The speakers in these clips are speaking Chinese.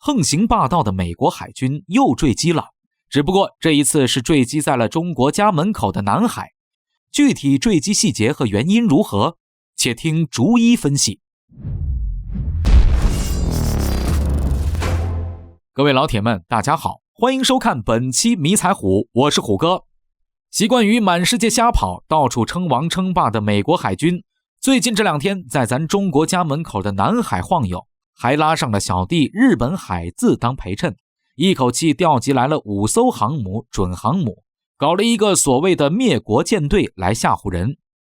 横行霸道的美国海军又坠机了，只不过这一次是坠机在了中国家门口的南海。具体坠机细节和原因如何，且听逐一分析。各位老铁们，大家好，欢迎收看本期迷彩虎，我是虎哥。习惯于满世界瞎跑，到处称王称霸的美国海军，最近这2天在咱中国家门口的南海晃悠，还拉上了小弟日本海自当陪衬，一口气调集来了5艘航母、准航母，搞了一个所谓的灭国舰队来吓唬人。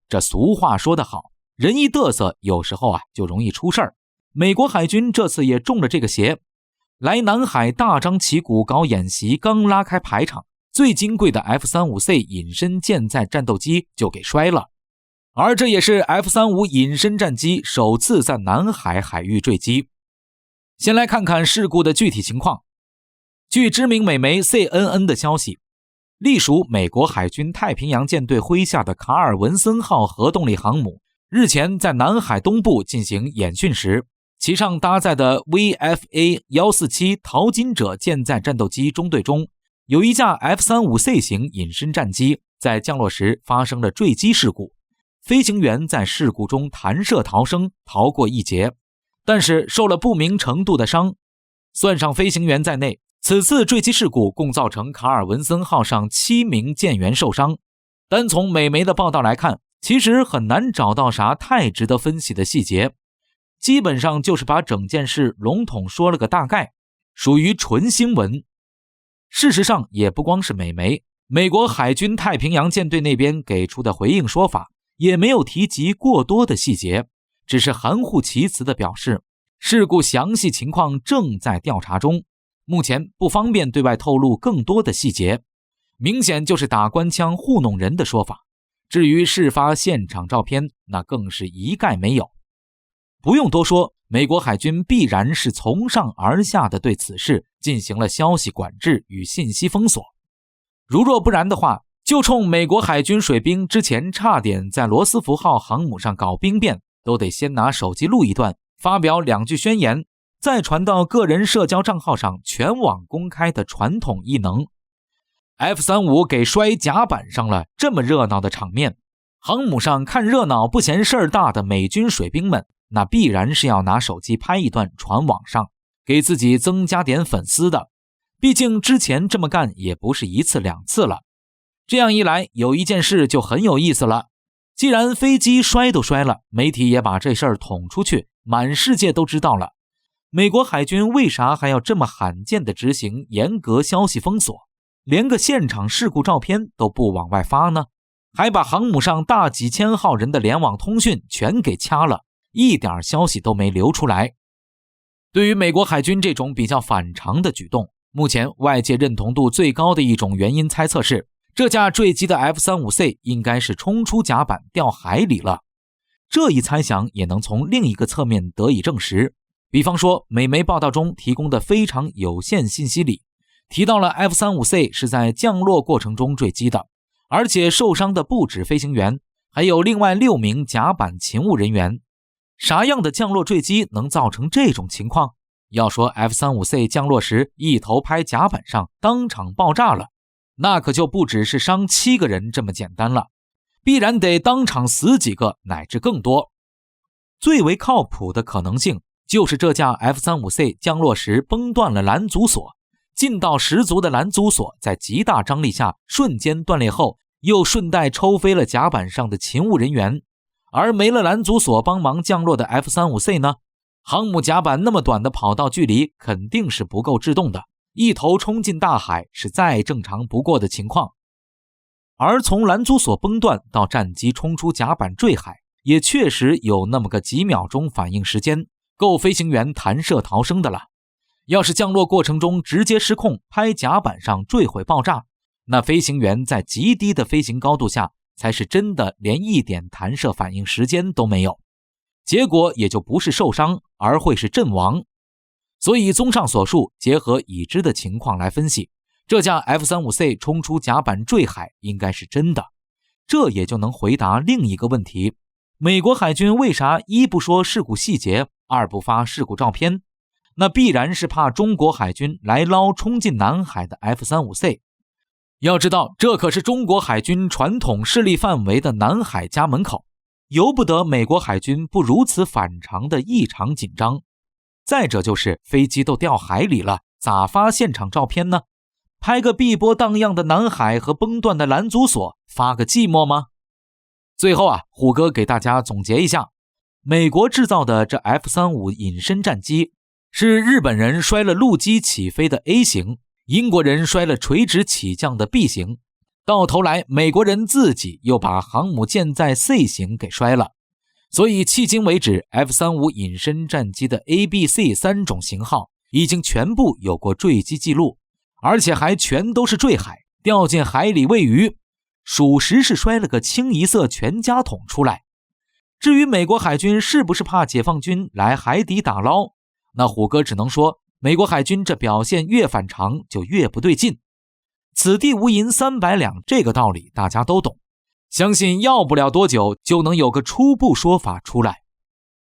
这俗话说得好，人一嘚瑟，有时候就容易出事儿。美国海军这次也中了这个邪，来南海大张旗鼓搞演习，刚拉开排场，最金贵的 F-35C 隐身舰载战斗机就给摔了。而这也是 F-35隐身战机首次在南海海域坠机。先来看看事故的具体情况。据知名美媒 CNN 的消息，隶属美国海军太平洋舰队麾下的卡尔文森号核动力航母日前在南海东部进行演训时，其上搭载的 VFA-147 淘金者舰载战斗机中队中，有一架 F-35C 型隐身战机在降落时发生了坠机事故，飞行员在事故中弹射逃生，逃过一劫，但是受了不明程度的伤。算上飞行员在内，此次坠机事故共造成卡尔文森号上7名舰员受伤。单从美媒的报道来看，其实很难找到啥太值得分析的细节，基本上就是把整件事笼统说了个大概，属于纯新闻。事实上也不光是美媒，美国海军太平洋舰队那边给出的回应说法也没有提及过多的细节，只是含糊其辞地表示事故详细情况正在调查中，目前不方便对外透露更多的细节，明显就是打官腔糊弄人的说法。至于事发现场照片，那更是一概没有。不用多说，美国海军必然是从上而下的对此事进行了消息管制与信息封锁。如若不然的话，就冲美国海军水兵之前差点在罗斯福号航母上搞兵变，都得先拿手机录一段，发表2句宣言，再传到个人社交账号上全网公开的传统异能。F-35给摔甲板上了，这么热闹的场面，航母上看热闹不嫌事儿大的美军水兵们，那必然是要拿手机拍一段传网上，给自己增加点粉丝的。毕竟之前这么干也不是1次2次了。这样一来，有一件事就很有意思了。既然飞机摔都摔了，媒体也把这事儿捅出去，满世界都知道了。美国海军为啥还要这么罕见地执行严格消息封锁，连个现场事故照片都不往外发呢？还把航母上大几千号人的联网通讯全给掐了，一点消息都没流出来。对于美国海军这种比较反常的举动，目前外界认同度最高的一种原因猜测是，这架坠机的 F-35C 应该是冲出甲板掉海里了。这一猜想也能从另一个侧面得以证实，比方说美媒报道中提供的非常有限信息里，提到了 F-35C 是在降落过程中坠机的，而且受伤的不止飞行员，还有另外6名甲板勤务人员。啥样的降落坠机能造成这种情况？要说 F-35C 降落时一头拍甲板上当场爆炸了，那可就不只是伤7个人这么简单了，必然得当场死几个乃至更多。最为靠谱的可能性就是这架 F-35C 降落时崩断了拦阻索，劲道十足的拦阻索在极大张力下瞬间断裂后，又顺带抽飞了甲板上的勤务人员。而没了拦阻索帮忙降落的 F-35C 呢，航母甲板那么短的跑道距离肯定是不够制动的，一头冲进大海是再正常不过的情况。而从拦阻索崩断到战机冲出甲板坠海，也确实有那么个几秒钟反应时间，够飞行员弹射逃生的了。要是降落过程中直接失控，拍甲板上坠毁爆炸，那飞行员在极低的飞行高度下才是真的连一点弹射反应时间都没有，结果也就不是受伤，而会是阵亡。所以综上所述，结合已知的情况来分析，这架 F-35C 冲出甲板坠海应该是真的。这也就能回答另一个问题，美国海军为啥一不说事故细节，二不发事故照片？那必然是怕中国海军来捞冲进南海的 F-35C。 要知道，这可是中国海军传统势力范围的南海家门口，由不得美国海军不如此反常的异常紧张。再者就是飞机都掉海里了，咋发现场照片呢？拍个碧波荡漾的南海和崩断的拦阻索，发个寂寞吗？最后虎哥给大家总结一下，美国制造的这 F-35隐身战机是日本人摔了陆基起飞的 A 型，英国人摔了垂直起降的 B 型，到头来美国人自己又把航母舰载 C 型给摔了。所以迄今为止 F-35隐身战机的 A、B、C 3种型号已经全部有过坠机记录，而且还全都是坠海，掉进海里喂鱼，属实是摔了个清一色全家桶出来。至于美国海军是不是怕解放军来海底打捞，那虎哥只能说，美国海军这表现越反常就越不对劲。此地无银300两，这个道理大家都懂，相信要不了多久就能有个初步说法出来。